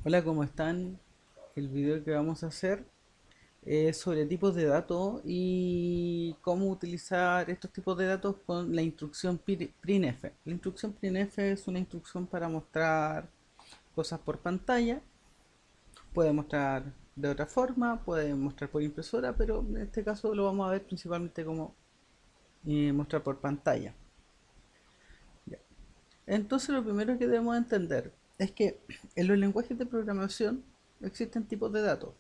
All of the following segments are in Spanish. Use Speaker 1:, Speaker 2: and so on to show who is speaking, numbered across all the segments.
Speaker 1: Hola, ¿cómo están? El video que vamos a hacer es sobre tipos de datos y cómo utilizar estos tipos de datos con la instrucción printf. La instrucción printf es una instrucción para mostrar cosas por pantalla. Puede mostrar de otra forma, puede mostrar por impresora, pero en este caso lo vamos a ver principalmente como mostrar por pantalla. Ya. Entonces lo primero que debemos entender es que en los lenguajes de programación existen tipos de datos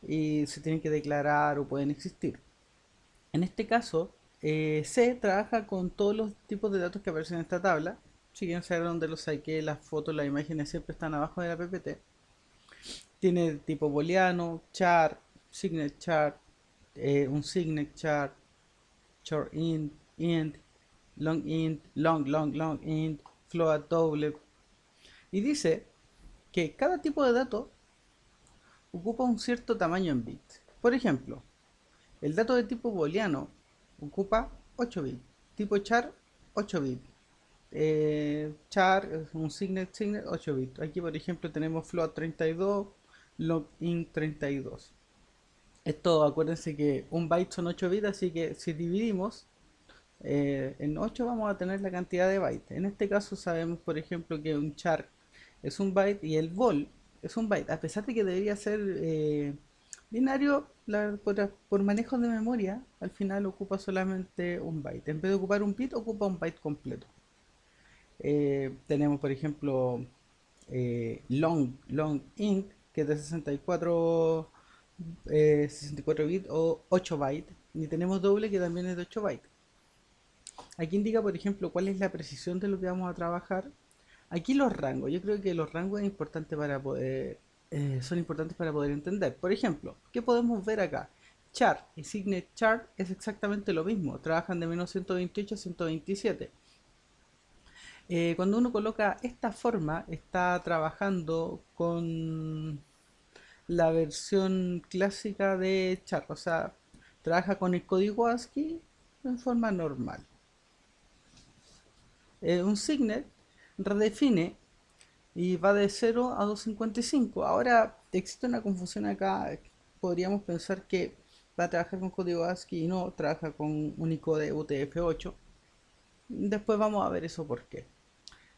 Speaker 1: y se tienen que declarar o pueden existir. En este caso, C trabaja con todos los tipos de datos que aparecen en esta tabla. Si quieren saber dónde los saqué, las fotos, las imágenes siempre están abajo de la PPT. Tiene tipo booleano, char, signet char, un signet char, short int, long int, float double. Y dice que cada tipo de dato ocupa un cierto tamaño en bits. Por ejemplo, el dato de tipo booleano ocupa 8 bits, tipo char 8 bits, char es un signet 8 bits. Aquí por ejemplo tenemos float 32, login 32. Esto acuérdense que un byte son 8 bits, así que si dividimos en 8 vamos a tener la cantidad de bytes. En este caso sabemos por ejemplo que un char es un byte y el vol es un byte, a pesar de que debería ser binario, por manejo de memoria, al final ocupa solamente un byte. En vez de ocupar un bit, ocupa un byte completo. Tenemos, por ejemplo, long int, que es de 64 bits o 8 bytes. Y tenemos doble, que también es de 8 bytes. Aquí indica, por ejemplo, cuál es la precisión de lo que vamos a trabajar. Aquí los rangos, yo creo que los rangos es importante para poder, son importantes para poder entender. Por ejemplo, ¿qué podemos ver acá? Char y Signet Char es exactamente lo mismo, trabajan de menos 128 a 127. Cuando uno coloca esta forma, está trabajando con la versión clásica de Char, o sea, trabaja con el código ASCII en forma normal. Un Signet redefine y va de 0 a 255. Ahora existe una confusión acá. Podríamos pensar que va a trabajar con código ASCII y no trabaja con Unicode UTF-8. Después vamos a ver eso por qué.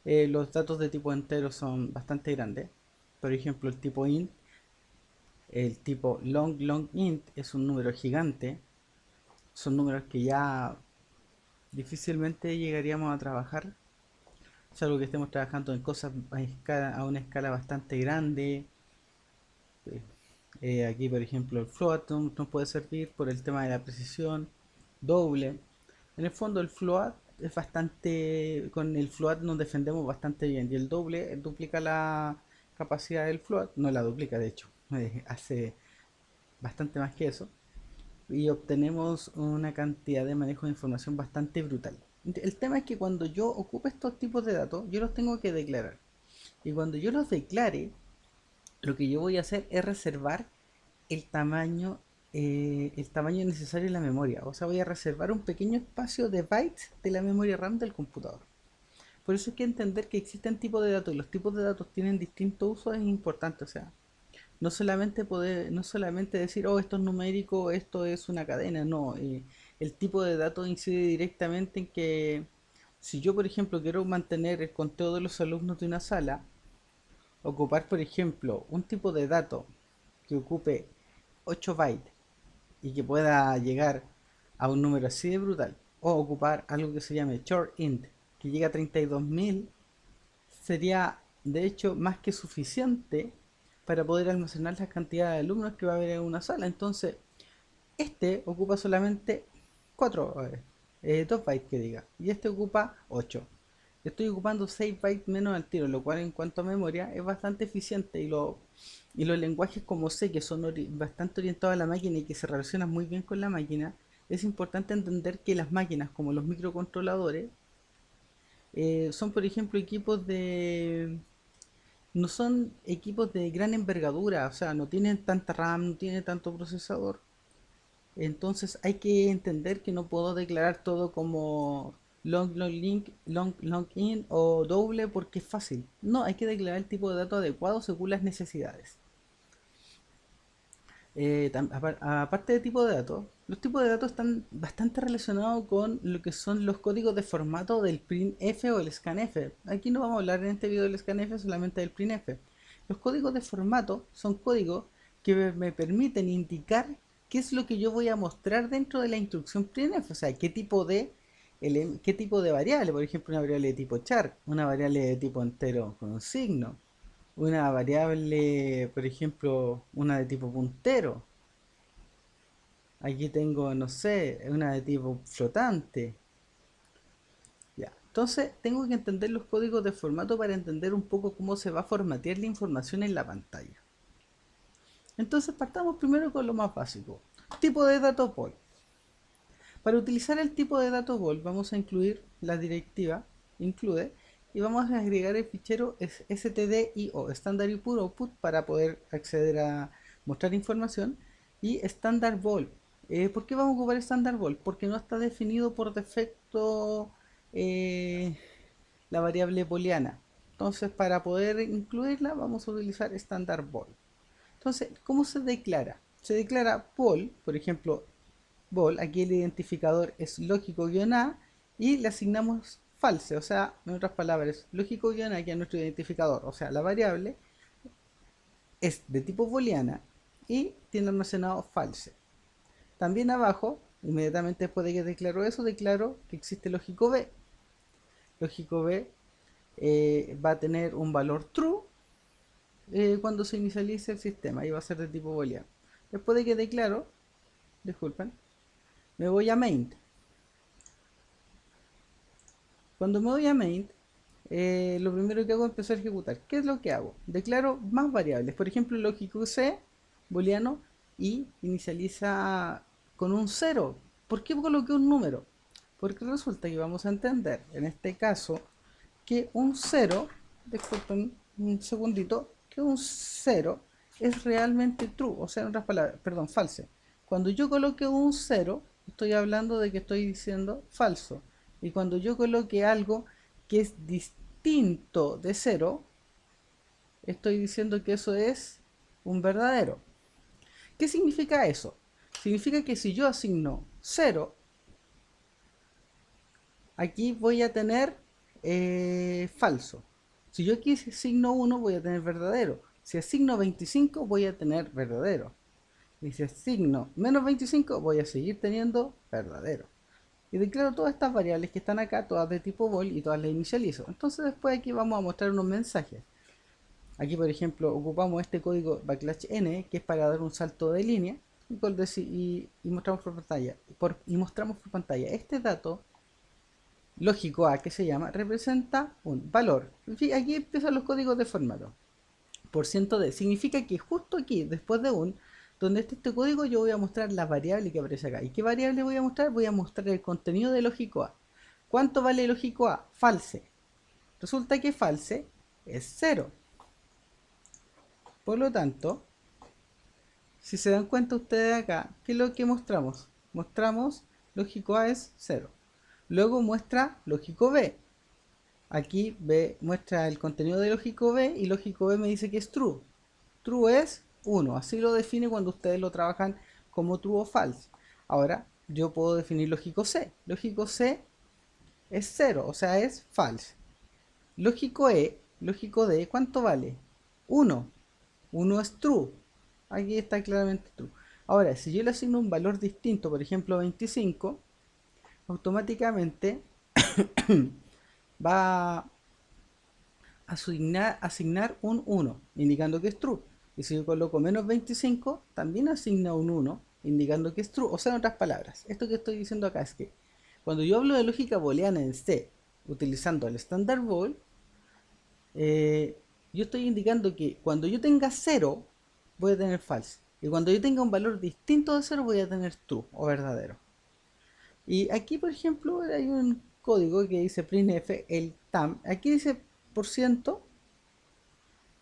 Speaker 1: Los datos de tipo entero son bastante grandes. Por ejemplo, el tipo int, el tipo long int es un número gigante. Son números que ya difícilmente llegaríamos a trabajar, salvo que estemos trabajando en cosas a una escala bastante grande. Aquí, por ejemplo, el float nos puede servir por el tema de la precisión doble. En el fondo, el float es bastante. Con el float nos defendemos bastante bien. Y el doble duplica la capacidad del float. No la duplica, de hecho. Hace bastante más que eso. Y obtenemos una cantidad de manejo de información bastante brutal. El tema es que cuando yo ocupo estos tipos de datos, yo los tengo que declarar. Y cuando yo los declare, lo que yo voy a hacer es reservar el tamaño necesario en la memoria. O sea, voy a reservar un pequeño espacio de bytes de la memoria RAM del computador. Por eso es que entender que existen tipos de datos y los tipos de datos tienen distintos usos es importante. O sea, no solamente decir, oh, esto es numérico, esto es una cadena. No, el tipo de datos incide directamente en que si yo, por ejemplo, quiero mantener el conteo de los alumnos de una sala, ocupar, por ejemplo, un tipo de dato que ocupe 8 bytes y que pueda llegar a un número así de brutal, o ocupar algo que se llame short int, que llega a 32.000, sería de hecho más que suficiente para poder almacenar la cantidad de alumnos que va a haber en una sala. Entonces, este ocupa solamente 4, 2 bytes que diga, y este ocupa 8. Estoy ocupando 6 bytes menos al tiro, lo cual en cuanto a memoria es bastante eficiente y los lenguajes como C, que son bastante orientados a la máquina y que se relacionan muy bien con la máquina, es importante entender que las máquinas como los microcontroladores son por ejemplo equipos de... no son equipos de gran envergadura, o sea, no tienen tanta RAM, no tienen tanto procesador. Entonces hay que entender que no puedo declarar todo como long in o doble porque es fácil. No, hay que declarar el tipo de dato adecuado según las necesidades. Aparte de tipo de datos, los tipos de datos están bastante relacionados con lo que son los códigos de formato del printf o el scanf. Aquí no vamos a hablar en este video del scanf, solamente del printf. Los códigos de formato son códigos que me permiten indicar qué es lo que yo voy a mostrar dentro de la instrucción printf, o sea, qué tipo de variable, por ejemplo, una variable de tipo char, una variable de tipo entero con un signo, una variable, por ejemplo, una de tipo puntero. Aquí tengo, no sé, una de tipo flotante. Ya. Entonces, tengo que entender los códigos de formato para entender un poco cómo se va a formatear la información en la pantalla. Entonces, partamos primero con lo más básico. Tipo de datos vol. Para utilizar el tipo de datos vol, vamos a incluir la directiva include y vamos a agregar el fichero stdio, Standard Input Output, para poder acceder a mostrar información, y Standard Vol. ¿Por qué vamos a ocupar Standard Vol? Porque no está definido por defecto eh, la variable booleana. Entonces, para poder incluirla, vamos a utilizar Standard Vol. Entonces, ¿cómo se declara? Se declara vol, por ejemplo, vol, aquí el identificador es lógico-a y le asignamos false, o sea, en otras palabras, lógico-a, que es nuestro identificador, o sea, la variable es de tipo booleana y tiene almacenado false. También abajo, inmediatamente después de que declaro eso, declaro que existe lógico b. Lógico b va a tener un valor true cuando se inicialice el sistema y va a ser de tipo booleano. Después de que declaro, disculpen, me voy a main. Cuando me voy a main, lo primero que hago es empezar a ejecutar. ¿Qué es lo que hago? Declaro más variables. Por ejemplo, lógico C, booleano, y inicializa con un 0. ¿Por qué coloqué un número? Porque resulta que vamos a entender, en este caso, que un 0, disculpen un segundito, que un 0 es realmente true, o sea, en otras palabras, perdón, false. Cuando yo coloque un 0, estoy hablando de que estoy diciendo falso. Y cuando yo coloque algo que es distinto de 0, estoy diciendo que eso es un verdadero. ¿Qué significa eso? Significa que si yo asigno 0, aquí voy a tener falso. Si yo aquí asigno 1, voy a tener verdadero. Si asigno 25, voy a tener verdadero. Y si asigno menos 25, voy a seguir teniendo verdadero. Y declaro todas estas variables que están acá, todas de tipo vol, y todas las inicializo. Entonces después aquí vamos a mostrar unos mensajes. Aquí, por ejemplo, ocupamos este código \n, que es para dar un salto de línea, y mostramos por pantalla. Y mostramos por pantalla este dato lógico A, que se llama, representa un valor. Aquí empiezan los códigos de formato. %d significa que justo aquí, después de un, donde está este código, yo voy a mostrar la variable que aparece acá. ¿Y qué variable voy a mostrar? Voy a mostrar el contenido de lógico A. ¿Cuánto vale lógico A? False. Resulta que false es 0. Por lo tanto, si se dan cuenta ustedes acá, ¿qué es lo que mostramos? Mostramos lógico A es 0. Luego muestra lógico B. Aquí B muestra el contenido de lógico B y lógico B me dice que es true. True es 1, así lo define cuando ustedes lo trabajan como true o false. Ahora yo puedo definir lógico C. Lógico C es 0, o sea es false. Lógico E, lógico D, ¿cuánto vale? 1. 1 es true. Aquí está claramente true. Ahora, si yo le asigno un valor distinto, por ejemplo 25, automáticamente va a asignar un 1, indicando que es true. Y si yo coloco menos 25, también asigna un 1, indicando que es true. O sea, en otras palabras, esto que estoy diciendo acá es que cuando yo hablo de lógica booleana en C, utilizando el standard bool, yo estoy indicando que cuando yo tenga 0, voy a tener false. Y cuando yo tenga un valor distinto de 0, voy a tener true o verdadero. Y aquí, por ejemplo, hay un código que dice printf, el tam. Aquí dice por ciento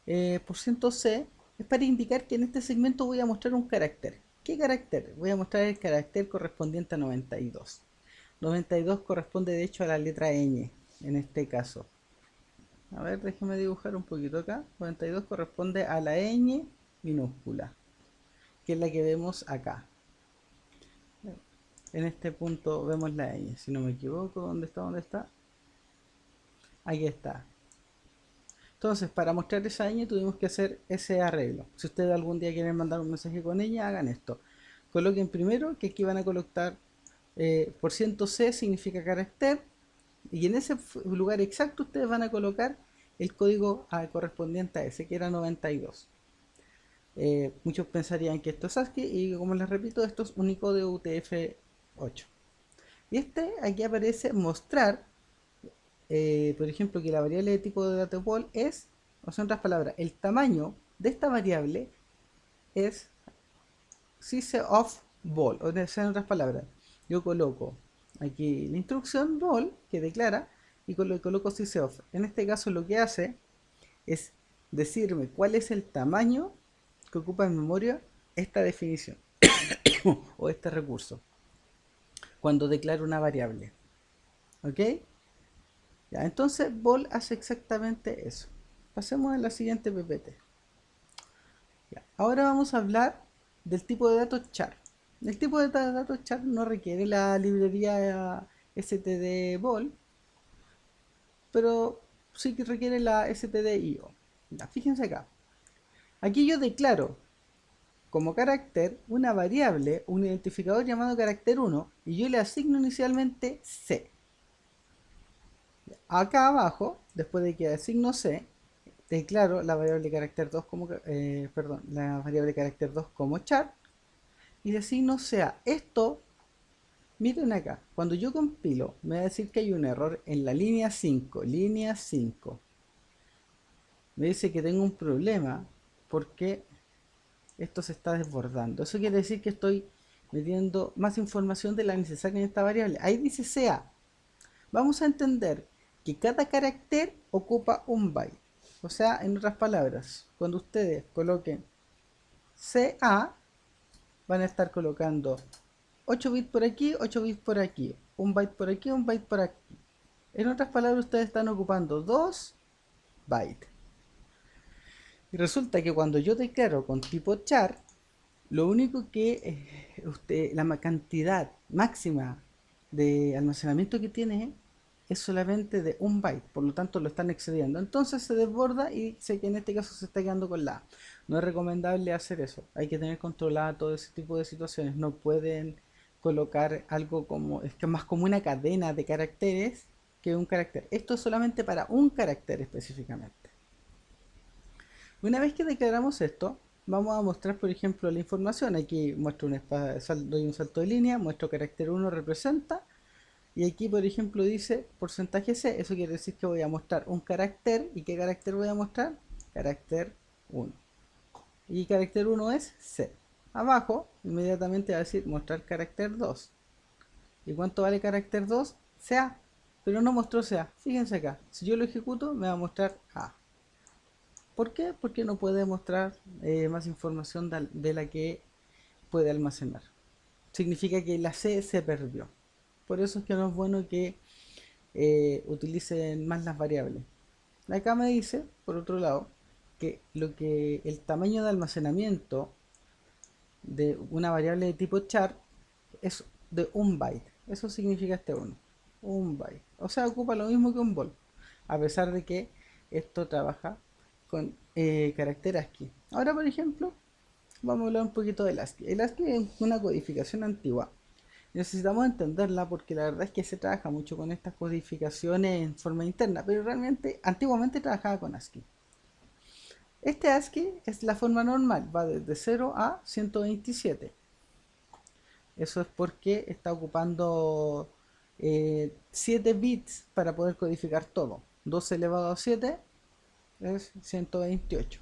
Speaker 1: %c, es para indicar que en este segmento voy a mostrar un carácter. ¿Qué carácter? Voy a mostrar el carácter correspondiente a 92. 92 corresponde de hecho a la letra ñ, en este caso. A ver, déjeme dibujar un poquito acá. 92 corresponde a la ñ minúscula, que es la que vemos acá. En este punto vemos la ñ, si no me equivoco. ¿Dónde está? ¿Dónde está? Aquí está. Entonces, para mostrar esa ñ tuvimos que hacer ese arreglo. Si ustedes algún día quieren mandar un mensaje con ella, hagan esto. Coloquen primero que aquí van a colocar %C significa carácter, y en ese lugar exacto ustedes van a colocar el código correspondiente a ese, que era 92. Muchos pensarían que esto es ASCII, y como les repito, esto es Unicode UTF-8. Y aquí aparece mostrar, por ejemplo, que la variable de tipo de dato ball es, o sea, en otras palabras, el tamaño de esta variable es size of ball, o sea, en otras palabras, yo coloco aquí la instrucción ball que declara y coloco size of. En este caso lo que hace es decirme cuál es el tamaño que ocupa en memoria esta definición o este recurso cuando declaro una variable. ¿Ok? Ya, entonces ball hace exactamente eso. Pasemos a la siguiente PPT. Ya, ahora vamos a hablar del tipo de datos char. El tipo de datos char no requiere la librería std-ball, pero sí que requiere la std-io. Ya, fíjense acá. Aquí yo declaro como carácter una variable, un identificador llamado carácter 1, y yo le asigno inicialmente C. Acá abajo, después de que asigno C, declaro la variable carácter 2 como, la variable carácter 2 como char, y le asigno sea esto. Miren acá, cuando yo compilo, me va a decir que hay un error en la línea 5, línea 5. Me dice que tengo un problema porque esto se está desbordando. Eso quiere decir que estoy metiendo más información de la necesaria en esta variable. Ahí dice CA. Vamos a entender que cada carácter ocupa un byte. O sea, en otras palabras, cuando ustedes coloquen CA, van a estar colocando 8 bits por aquí, 8 bits por aquí, un byte por aquí, un byte por aquí. En otras palabras, ustedes están ocupando 2 bytes. Y resulta que cuando yo declaro con tipo char, lo único que la cantidad máxima de almacenamiento que tiene es solamente de un byte, por lo tanto lo están excediendo. Entonces se desborda y sé que en este caso se está quedando con la A. No es recomendable hacer eso. Hay que tener controlada todo ese tipo de situaciones. No pueden colocar algo como, es que es más como una cadena de caracteres que un carácter. Esto es solamente para un carácter específicamente. Una vez que declaramos esto, vamos a mostrar, por ejemplo, la información. Aquí muestro doy un salto de línea, muestro carácter 1 representa, y aquí, por ejemplo, dice porcentaje C. Eso quiere decir que voy a mostrar un carácter. ¿Y qué carácter voy a mostrar? Carácter 1. Y carácter 1 es C. Abajo, inmediatamente va a decir mostrar carácter 2. ¿Y cuánto vale carácter 2? CA. Pero no mostró CA. Fíjense acá. Si yo lo ejecuto, me va a mostrar A. ¿Por qué? Porque no puede mostrar más información de la que puede almacenar. Significa que la C se perdió. Por eso es que no es bueno que utilicen más las variables. Acá me dice, por otro lado, que el tamaño de almacenamiento de una variable de tipo char es de un byte. Eso significa este uno. Un byte. O sea, ocupa lo mismo que un volt. A pesar de que esto trabaja con carácter ASCII. Ahora, por ejemplo, vamos a hablar un poquito del ASCII. El ASCII es una codificación antigua. Necesitamos entenderla porque la verdad es que se trabaja mucho con estas codificaciones en forma interna, pero realmente antiguamente trabajaba con ASCII. Este ASCII es la forma normal, va desde 0 a 127. Eso es porque está ocupando 7 bits para poder codificar todo. 2 elevado a 7 es 128.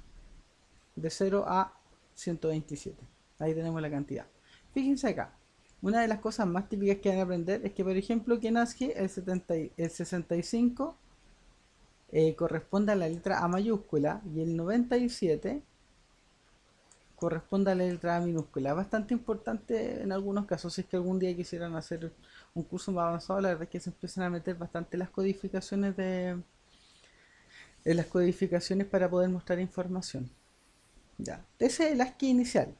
Speaker 1: De 0 a 127. Ahí tenemos la cantidad. Fíjense acá. Una de las cosas más típicas que van a aprender es que, por ejemplo, que en ASCII el 65 corresponde a la letra A mayúscula y el 97 corresponde a la letra A minúscula. Bastante importante en algunos casos, si es que algún día quisieran hacer un curso más avanzado, la verdad es que se empiezan a meter bastante las codificaciones en las codificaciones para poder mostrar información. Ya, ese es el ASCII inicial.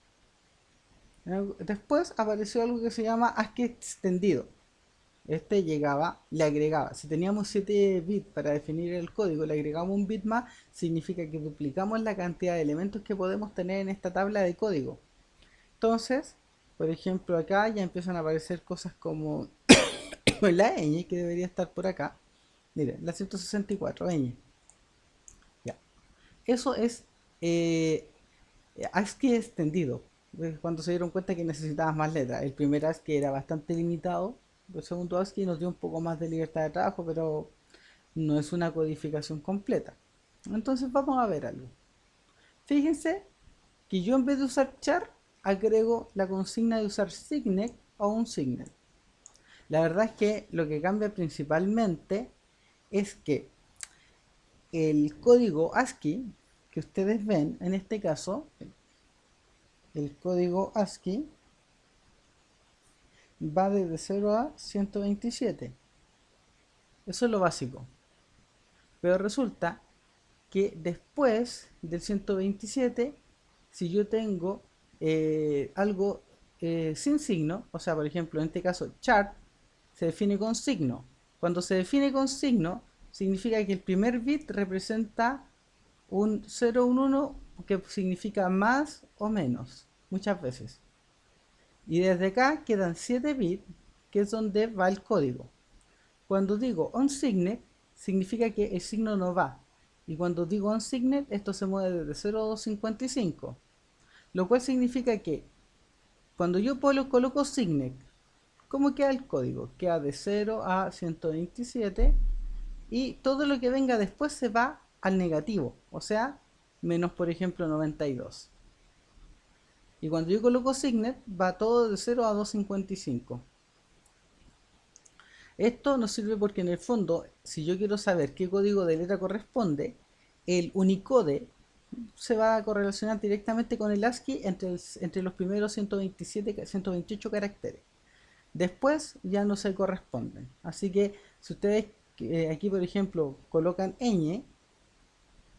Speaker 1: Después apareció algo que se llama ASCII extendido. Este llegaba, le agregaba, si teníamos 7 bits para definir el código, le agregamos un bit más, significa que duplicamos la cantidad de elementos que podemos tener en esta tabla de código. Entonces, por ejemplo, acá ya empiezan a aparecer cosas como la ñ, que debería estar por acá. Miren, la 164 ñ. Ya. Eso es eh, ASCII extendido. Cuando se dieron cuenta que necesitabas más letras. El primer ASCII era bastante limitado. El segundo ASCII nos dio un poco más de libertad de trabajo, pero no es una codificación completa. Entonces vamos a ver algo. Fíjense que yo en vez de usar char, agrego la consigna de usar signet o un signet. La verdad es que lo que cambia principalmente es que el código ASCII que ustedes ven, en este caso, el código ASCII va desde 0 a 127. Eso es lo básico. Pero resulta que después del 127, si yo tengo algo sin signo, o sea, por ejemplo, en este caso, chart, se define con signo. Cuando se define con signo, significa que el primer bit representa un 0, un 1, que significa más o menos, muchas veces. Y desde acá quedan 7 bits, que es donde va el código. Cuando digo onSignet, significa que el signo no va. Y cuando digo onSignet, esto se mueve desde 0 a 255. Lo cual significa que cuando yo coloco signet, ¿cómo queda el código? Queda de 0 a 127 y todo lo que venga después se va al negativo, o sea, menos por ejemplo 92. Y cuando yo coloco signet, va todo de 0 a 255. Esto nos sirve porque en el fondo, si yo quiero saber qué código de letra corresponde, el Unicode se va a correlacionar directamente con el ASCII entre los primeros 127, 128 caracteres. Después ya no se corresponden. Así que si ustedes aquí, por ejemplo, colocan ñ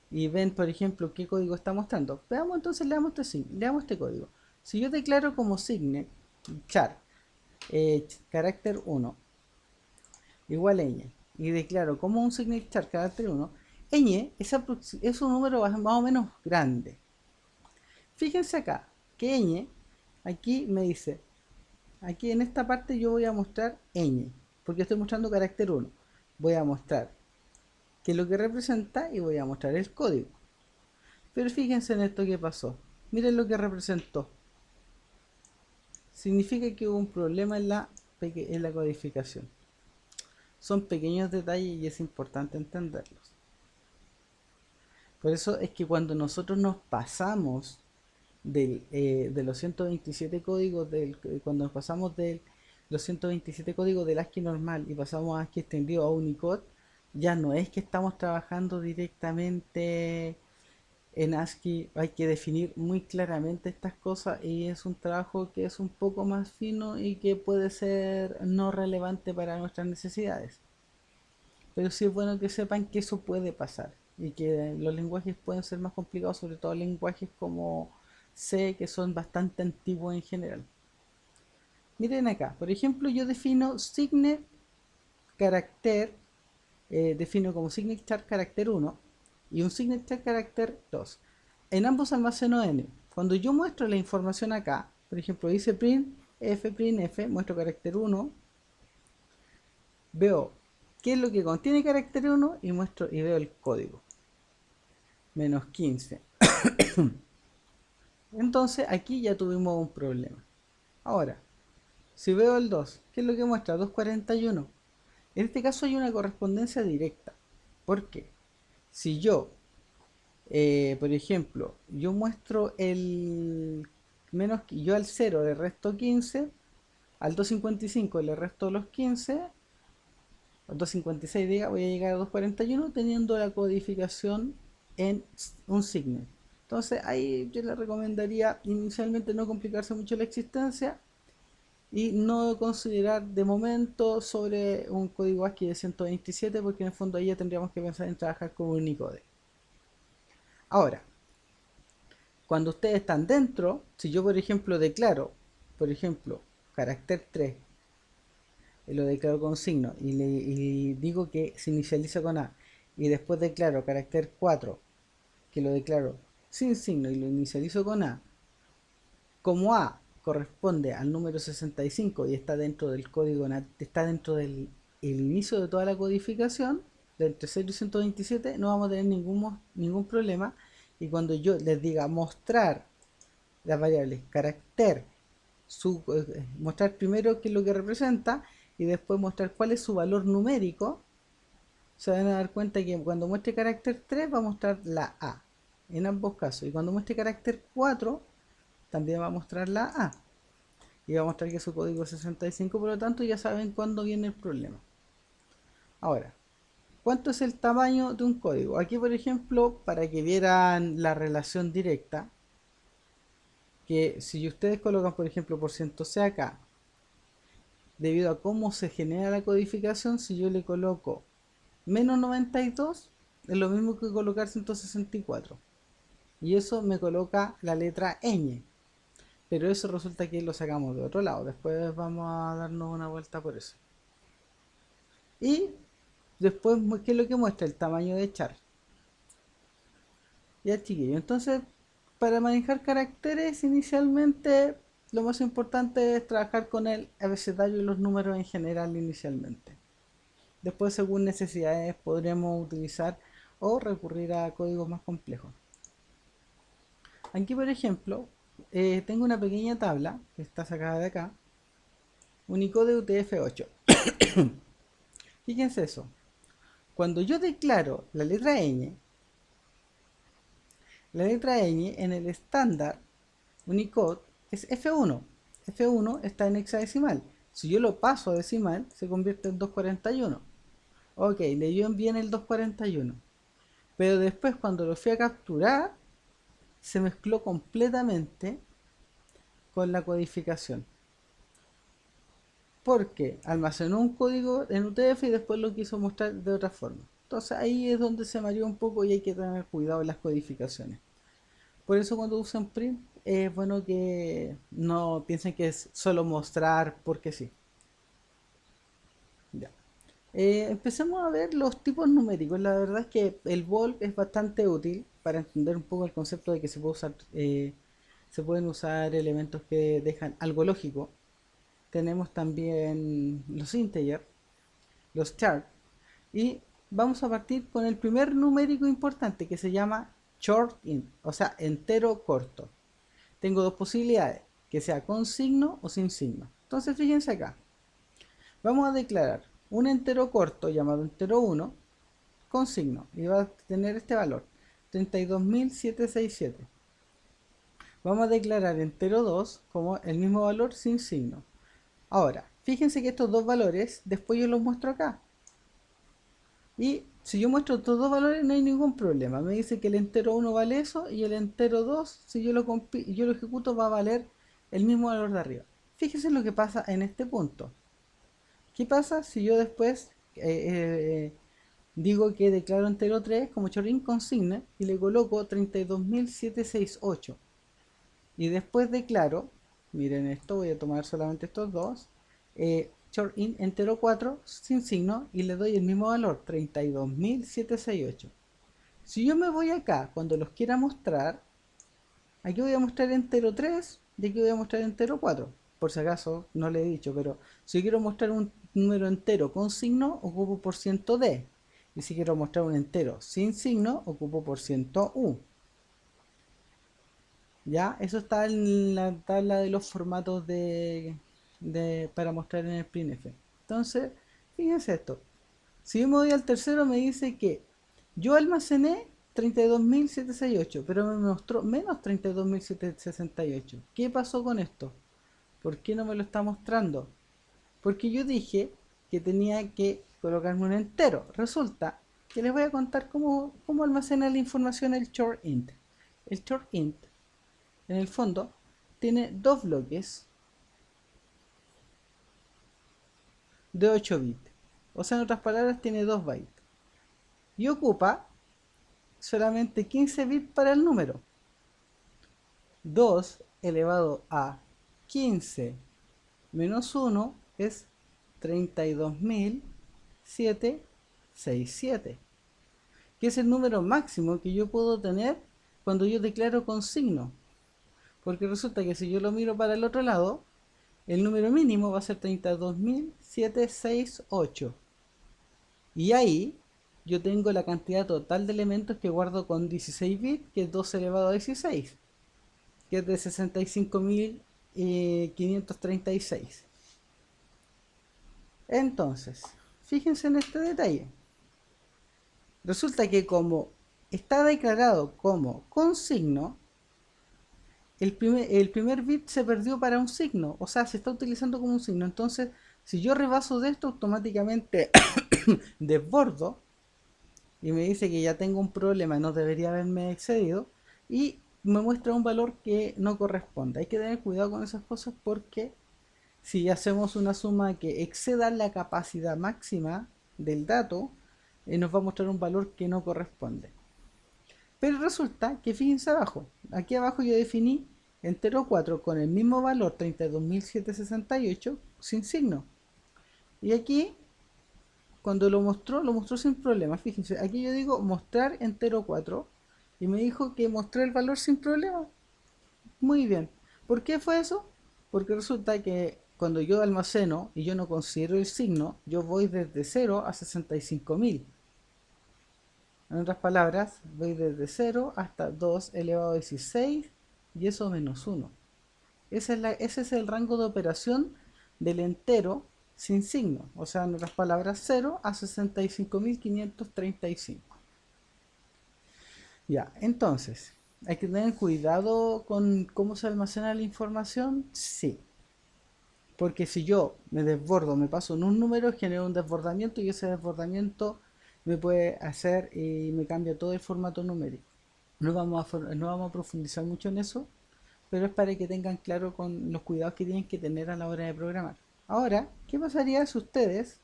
Speaker 1: y ven, por ejemplo, qué código está mostrando, veamos entonces, leamos este código. Si yo declaro como signet char carácter 1 igual ñ y declaro como un signet char carácter 1, ñ es un número más o menos grande. Fíjense acá que ñ aquí me dice, aquí en esta parte yo voy a mostrar ñ, porque estoy mostrando carácter 1. Voy a mostrar qué es lo que representa y voy a mostrar el código. Pero fíjense en esto que pasó. Miren lo que representó. Significa que hubo un problema en la codificación. Son pequeños detalles y es importante entenderlos. Por eso es que cuando nosotros nos pasamos de los 127 códigos, cuando nos pasamos de los 127 códigos del ASCII normal y pasamos a ASCII extendido a Unicode, ya no es que estamos trabajando directamente en ASCII, hay que definir muy claramente estas cosas y es un trabajo que es un poco más fino y que puede ser no relevante para nuestras necesidades. Pero sí es bueno que sepan que eso puede pasar y que los lenguajes pueden ser más complicados, sobre todo lenguajes como C, que son bastante antiguos en general. Miren acá, por ejemplo, yo defino signet carácter, defino como signet char carácter 1 y un signet char carácter 2. En ambos almaceno n. Cuando yo muestro la información acá, por ejemplo, dice print f, muestro carácter 1, veo qué es lo que contiene carácter 1 y muestro y veo el código. Menos 15. Entonces aquí ya tuvimos un problema. Ahora, si veo el 2, ¿qué es lo que muestra? 241. En este caso hay una correspondencia directa. ¿Por qué? Si yo, por ejemplo, yo muestro el menos, yo al 0 le resto 15, al 255 le resto los 15, al 256 diga, voy a llegar a 241 teniendo la codificación en un signet. Entonces ahí yo le recomendaría inicialmente no complicarse mucho la existencia y no considerar de momento sobre un código ASCII de 127, porque en el fondo ahí ya tendríamos que pensar en trabajar con Unicode. Ahora, cuando ustedes están dentro, si yo por ejemplo declaro, por ejemplo, carácter 3, y lo declaro con signo, y digo que se inicializa con A, y después declaro carácter 4, que lo declaro sin signo y lo inicializo con A, como A corresponde al número 65 y está dentro del código, está dentro del el inicio de toda la codificación, de entre 0 y 127, no vamos a tener ningún problema. Y cuando yo les diga mostrar las variables carácter, mostrar primero qué es lo que representa y después mostrar cuál es su valor numérico, se van a dar cuenta que cuando muestre carácter 3 va a mostrar la A en ambos casos, y cuando muestre carácter 4 también va a mostrar la A y va a mostrar que su código es 65, por lo tanto ya saben cuándo viene el problema. Ahora, ¿cuánto es el tamaño de un código? Aquí por ejemplo, para que vieran la relación directa, que si ustedes colocan por ejemplo %C acá, debido a cómo se genera la codificación, si yo le coloco menos 92, es lo mismo que colocar 164. Y eso me coloca la letra ñ. Pero eso resulta que lo sacamos de otro lado. Después vamos a darnos una vuelta por eso. Y después, ¿qué es lo que muestra? El tamaño de char. Ya, chiquillo. Entonces, para manejar caracteres, inicialmente lo más importante es trabajar con el abecedario y los números en general inicialmente. Después, según necesidades, podremos utilizar o recurrir a códigos más complejos. Aquí, por ejemplo, tengo una pequeña tabla que está sacada de acá, Unicode UTF-8. Fíjense eso. Cuando yo declaro la letra ñ en el estándar Unicode es F1. F1 está en hexadecimal. Si yo lo paso a decimal, se convierte en 241. Ok, leyó bien el 241. Pero después, cuando lo fui a capturar, se mezcló completamente con la codificación. Porque almacenó un código en UTF y después lo quiso mostrar de otra forma. Entonces ahí es donde se mareó un poco y hay que tener cuidado en las codificaciones. Por eso cuando usan print es bueno que no piensen que es solo mostrar porque sí. Ya. Empecemos a ver los tipos numéricos. La verdad es que el vol es bastante útil para entender un poco el concepto de que se pueden usar elementos que dejan algo lógico. Tenemos también los integer, los char, y vamos a partir con el primer numérico importante que se llama short int, o sea, entero corto. Tengo dos posibilidades, que sea con signo o sin signo. Entonces fíjense acá, vamos a declarar un entero corto llamado entero 1 con signo y va a tener este valor 32.767. Vamos a declarar entero 2 como el mismo valor sin signo. Ahora, fíjense que estos dos valores después yo los muestro acá. Y si yo muestro estos dos valores no hay ningún problema. Me dice que el entero 1 vale eso y el entero 2, si yo lo ejecuto, va a valer el mismo valor de arriba. Fíjense lo que pasa en este punto. ¿Qué pasa si yo después digo que declaro entero 3 como chorin consigna y le coloco 32.768? Y después declaro, miren esto, voy a tomar solamente estos dos, short int entero 4 sin signo y le doy el mismo valor, 32.768. Si yo me voy acá, cuando los quiera mostrar, aquí voy a mostrar entero 3 y aquí voy a mostrar entero 4. Por si acaso no le he dicho, pero si quiero mostrar un número entero con signo, ocupo por ciento %d. Y si quiero mostrar un entero sin signo, ocupo por ciento %u. Ya, eso está en la tabla de los formatos para mostrar en el printf. Entonces, fíjense esto. Si yo me voy al tercero, me dice que yo almacené 32.768, pero me mostró menos 32.768. ¿Qué pasó con esto? ¿Por qué no me lo está mostrando? Porque yo dije que tenía que colocarme un entero. Resulta que les voy a contar cómo almacena la información el short int. El short int, en el fondo, tiene dos bloques de 8 bits. O sea, en otras palabras, tiene 2 bytes. Y ocupa solamente 15 bits para el número. 2 elevado a 15 menos 1 es 32.767, que es el número máximo que yo puedo tener cuando yo declaro con signo. Porque resulta que si yo lo miro para el otro lado, el número mínimo va a ser 32.768. Y ahí yo tengo la cantidad total de elementos que guardo con 16 bits, que es 2 elevado a 16, que es de 65.536. Entonces, fíjense en este detalle. Resulta que como está declarado como con signo, el primer bit se perdió para un signo, o sea, se está utilizando como un signo. Entonces, si yo rebaso de esto, automáticamente desbordo y me dice que ya tengo un problema, no debería haberme excedido, y me muestra un valor que no corresponde. Hay que tener cuidado con esas cosas porque si hacemos una suma que exceda la capacidad máxima del dato, nos va a mostrar un valor que no corresponde. Pero resulta que fíjense abajo, aquí abajo yo definí entero 4 con el mismo valor 32.768 sin signo. Y aquí, cuando lo mostró sin problema. Fíjense, aquí yo digo mostrar entero 4 y me dijo que mostré el valor sin problema. Muy bien. ¿Por qué fue eso? Porque resulta que cuando yo almaceno y yo no considero el signo, yo voy desde 0 a 65.000. En otras palabras, voy desde 0 hasta 2 elevado a 16 y eso menos 1. Ese es el rango de operación del entero sin signo. O sea, en otras palabras, 0 a 65.535. Ya, entonces, ¿hay que tener cuidado con cómo se almacena la información? Sí. Porque si yo me desbordo, me paso en un número, genero un desbordamiento y ese desbordamiento me puede hacer y me cambia todo el formato numérico. No vamos a profundizar mucho en eso, pero es para que tengan claro con los cuidados que tienen que tener a la hora de programar. Ahora, ¿qué pasaría si ustedes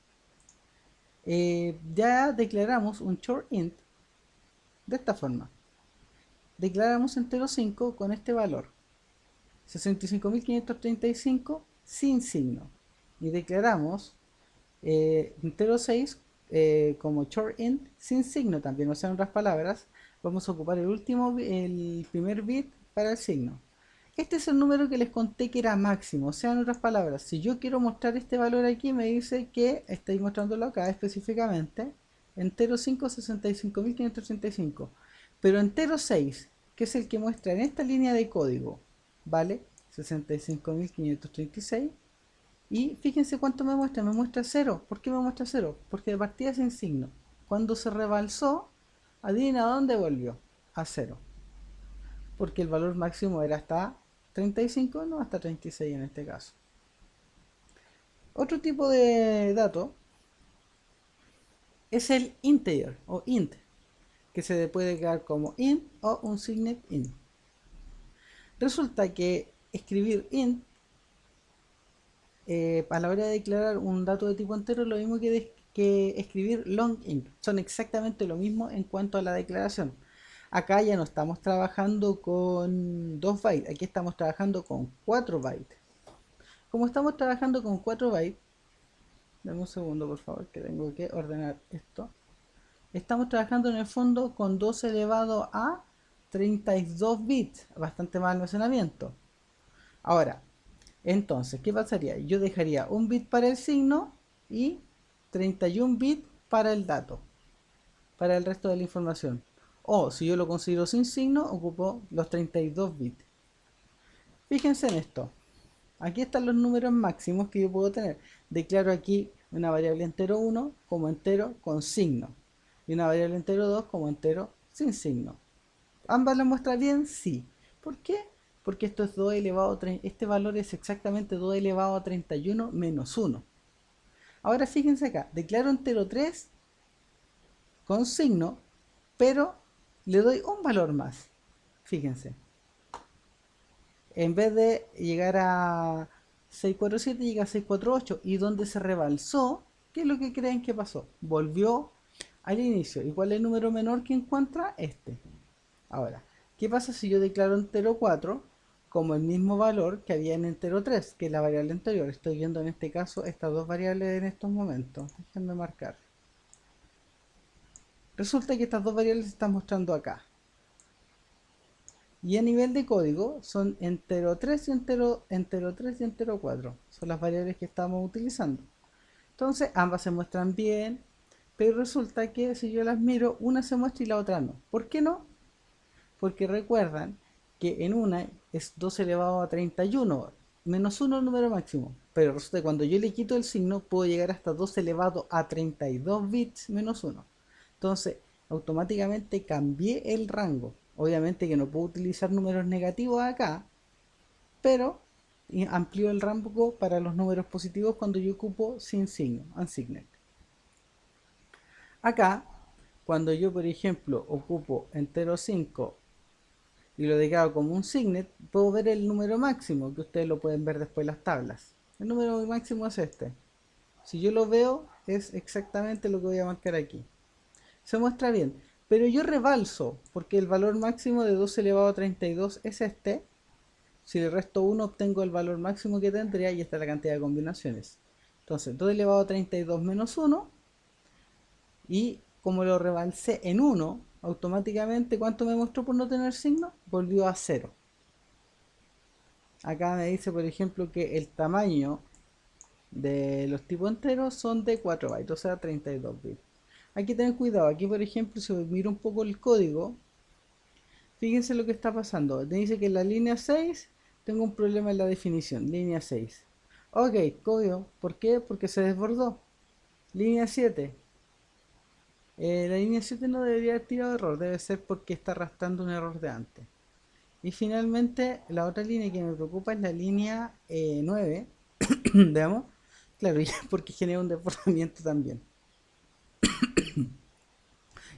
Speaker 1: ya declaramos un short int de esta forma? Declaramos entero 5 con este valor, 65.535 sin signo. Y declaramos entero 6 como short int sin signo también. O sea, en otras palabras, vamos a ocupar el primer bit para el signo. Este es el número que les conté que era máximo. O sea, en otras palabras, si yo quiero mostrar este valor aquí, me dice que estoy mostrándolo acá específicamente. Entero 5, 65.535. Pero entero 6, que es el que muestra en esta línea de código, ¿vale? 65.536. Y fíjense cuánto me muestra 0. ¿Por qué me muestra 0? Porque de partida sin signo. Cuando se rebalsó, adivina a dónde volvió. A 0. Porque el valor máximo era hasta 35, no hasta 36 en este caso. Otro tipo de dato es el integer o int, que se puede crear como int o un signet int. Resulta que escribir int a la hora de declarar un dato de tipo entero es lo mismo que escribir long int. Son exactamente lo mismo en cuanto a la declaración. Acá ya no estamos trabajando con 2 bytes, aquí estamos trabajando con 4 bytes. Como estamos trabajando con 4 bytes, dame un segundo por favor que tengo que ordenar esto. Estamos trabajando en el fondo con 2 elevado a 32 bits, bastante más almacenamiento. Ahora, entonces, ¿qué pasaría? Yo dejaría un bit para el signo y 31 bits para el dato, para el resto de la información. O si yo lo considero sin signo, ocupo los 32 bits. Fíjense en esto. Aquí están los números máximos que yo puedo tener. Declaro aquí una variable entero 1 como entero con signo. Y una variable entero 2 como entero sin signo. ¿Ambas las muestra bien? Sí. ¿Por qué? Porque esto es 2 elevado a este valor es exactamente 2 elevado a 31 menos 1. Ahora fíjense acá, declaro entero 3 con signo, pero le doy un valor más. Fíjense. En vez de llegar a 647 llega a 648 y donde se rebalsó, ¿qué es lo que creen que pasó? Volvió al inicio. ¿Y cuál es el número menor que encuentra? Este. Ahora, ¿qué pasa si yo declaro entero 4 como el mismo valor que había en entero 3, que es la variable anterior? Estoy viendo en este caso estas dos variables en estos momentos. Déjenme marcar. Resulta que estas dos variables se están mostrando acá. Y a nivel de código son entero 3 y entero 3 y entero 4. Son las variables que estamos utilizando. Entonces ambas se muestran bien, pero resulta que si yo las miro, una se muestra y la otra no. ¿Por qué no? Porque recuerdan que en una es 2 elevado a 31, menos 1 el número máximo. Pero resulta que cuando yo le quito el signo, puedo llegar hasta 2 elevado a 32 bits menos 1. Entonces, automáticamente cambié el rango. Obviamente que no puedo utilizar números negativos acá, pero amplío el rango para los números positivos cuando yo ocupo sin signo, unsigned. Acá, cuando yo por ejemplo ocupo entero 5 y lo declaro como un signet, puedo ver el número máximo, que ustedes lo pueden ver después en las tablas. El número máximo es este. Si yo lo veo, es exactamente lo que voy a marcar aquí. Se muestra bien, pero yo rebalso, porque el valor máximo de 2 elevado a 32 es este. Si le resto 1, obtengo el valor máximo que tendría y esta es la cantidad de combinaciones. Entonces, 2 elevado a 32 menos 1, y como lo rebalsé en 1, automáticamente, ¿cuánto me mostró por no tener signo? Volvió a 0. Acá me dice, por ejemplo, que el tamaño de los tipos enteros son de 4 bytes, o sea, 32 bits. Hay que tener cuidado. Aquí, por ejemplo, si miro un poco el código, fíjense lo que está pasando. Me dice que en la línea 6 tengo un problema en la definición. Línea 6. Ok, código. ¿Por qué? Porque se desbordó. Línea 7. La línea 7 no debería haber tirado error. Debe ser porque está arrastrando un error de antes. Y finalmente, la otra línea que me preocupa es la línea 9. Veamos. Claro, porque genera un desbordamiento también.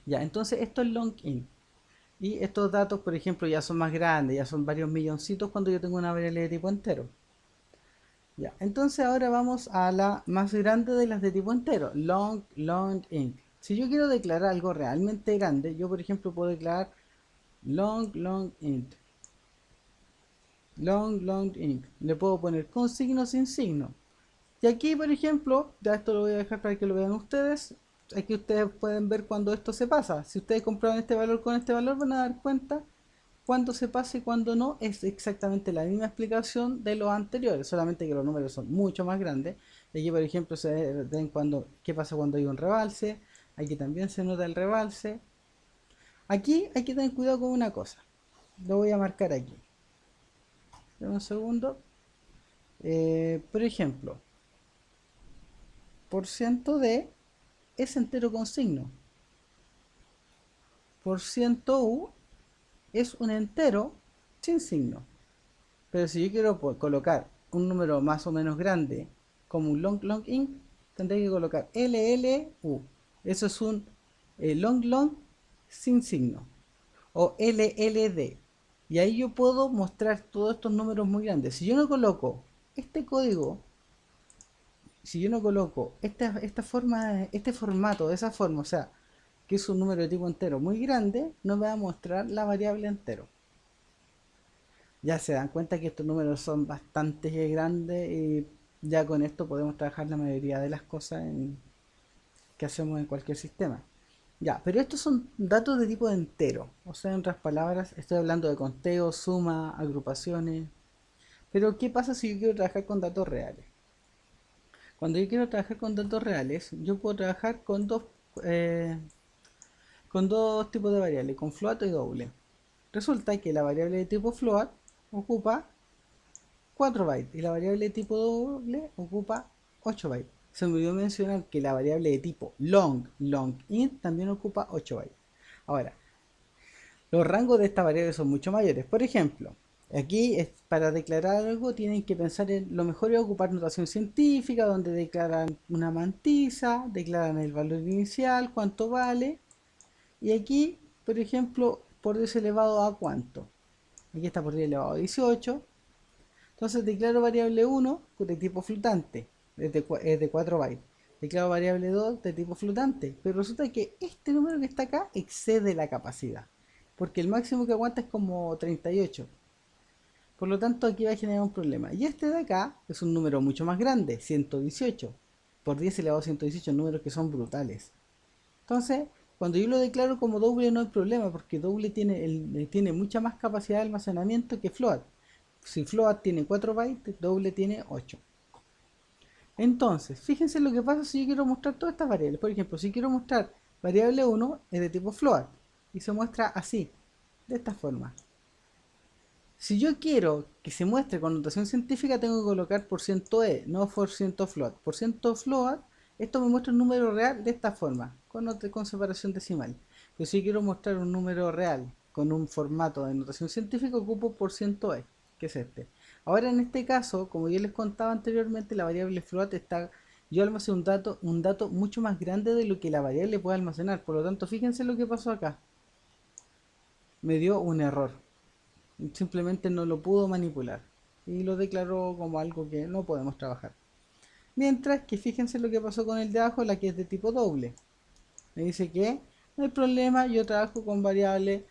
Speaker 1: Ya, entonces esto es long in. Y estos datos, por ejemplo, ya son más grandes, ya son varios milloncitos cuando yo tengo una variable de tipo entero. Ya, entonces ahora vamos a la más grande de las de tipo entero, long int. Si yo quiero declarar algo realmente grande, yo por ejemplo puedo declarar long int. Long int. Le puedo poner con signo o sin signo. Y aquí, por ejemplo, ya esto lo voy a dejar para que lo vean ustedes. Aquí ustedes pueden ver cuando esto se pasa. Si ustedes compraron este valor con este valor, van a dar cuenta cuándo se pasa y cuándo no. Es exactamente la misma explicación de los anteriores, solamente que los números son mucho más grandes. Y aquí, por ejemplo, se ven qué pasa cuando hay un rebalse. Aquí también se nota el rebalse. Aquí hay que tener cuidado con una cosa. Lo voy a marcar aquí. Dame un segundo. Por ejemplo, por ciento de es entero con signo. Por ciento u es un entero sin signo. Pero si yo quiero colocar un número más o menos grande como un long int, tendré que colocar LLU. Eso es un long sin signo. O LLD. Y ahí yo puedo mostrar todos estos números muy grandes. Si yo no coloco este código, si yo no coloco esta forma, este formato de esa forma, o sea, que es un número de tipo entero muy grande, no me va a mostrar la variable entero. Ya se dan cuenta que estos números son bastante grandes y ya con esto podemos trabajar la mayoría de las cosas que hacemos en cualquier sistema. Ya, pero estos son datos de tipo entero, o sea, en otras palabras, estoy hablando de conteo, suma, agrupaciones. Pero ¿qué pasa si yo quiero trabajar con datos reales? Cuando yo quiero trabajar con datos reales, yo puedo trabajar eh, con dos tipos de variables, con float y doble. Resulta que la variable de tipo float ocupa 4 bytes y la variable de tipo doble ocupa 8 bytes. Se me olvidó mencionar que la variable de tipo long int también ocupa 8 bytes. Ahora, los rangos de esta variable son mucho mayores. Por ejemplo, aquí para declarar algo tienen que pensar en lo mejor es ocupar notación científica, donde declaran una mantisa, declaran el valor inicial, cuánto vale. Y aquí, por ejemplo, por 10 elevado a cuánto. Aquí está por 10 elevado a 18. Entonces declaro variable 1 de tipo flotante, es de 4 bytes. Declaro variable 2 de tipo flotante, pero resulta que este número que está acá excede la capacidad, porque el máximo que aguanta es como 38. Por lo tanto, aquí va a generar un problema. Y este de acá es un número mucho más grande, 118. Por 10 elevado a 118, números que son brutales. Entonces, cuando yo lo declaro como doble no hay problema, porque doble tiene mucha más capacidad de almacenamiento que float. Si float tiene 4 bytes, doble tiene 8. Entonces, fíjense lo que pasa si yo quiero mostrar todas estas variables. Por ejemplo, si quiero mostrar variable 1 es de tipo float y se muestra así, de esta forma. Si yo quiero que se muestre con notación científica, tengo que colocar %e, no %float. %float, esto me muestra un número real de esta forma, con separación decimal. Pero si quiero mostrar un número real con un formato de notación científica, ocupo %e, que es este. Ahora en este caso, como yo les contaba anteriormente, la variable float está... Yo almacené un dato mucho más grande de lo que la variable puede almacenar. Por lo tanto, fíjense lo que pasó acá. Me dio un error. Simplemente no lo pudo manipular y lo declaró como algo que no podemos trabajar. Mientras que fíjense lo que pasó con el de abajo, la que es de tipo doble. Me dice que no hay problema, yo trabajo con variables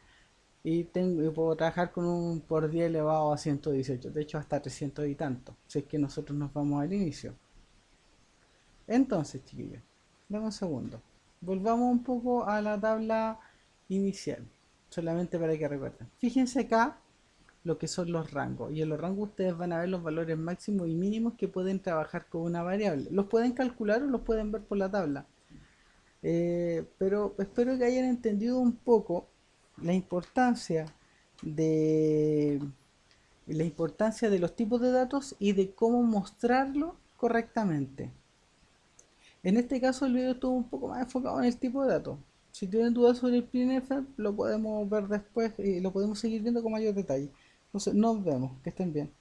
Speaker 1: y puedo trabajar con un por 10 elevado a 118, de hecho hasta 300 y tanto, si es que nosotros nos vamos al inicio. Entonces, chiquillos, dame un segundo. Volvamos un poco a la tabla inicial, solamente para que recuerden. Fíjense acá lo que son los rangos. Y en los rangos ustedes van a ver los valores máximos y mínimos que pueden trabajar con una variable. Los pueden calcular o los pueden ver por la tabla. Pero espero que hayan entendido un poco la importancia de los tipos de datos y de cómo mostrarlo correctamente. En este caso el video estuvo un poco más enfocado en el tipo de datos. Si tienen dudas sobre el printf, lo podemos ver después y lo podemos seguir viendo con mayor detalle. Entonces nos vemos, que estén bien.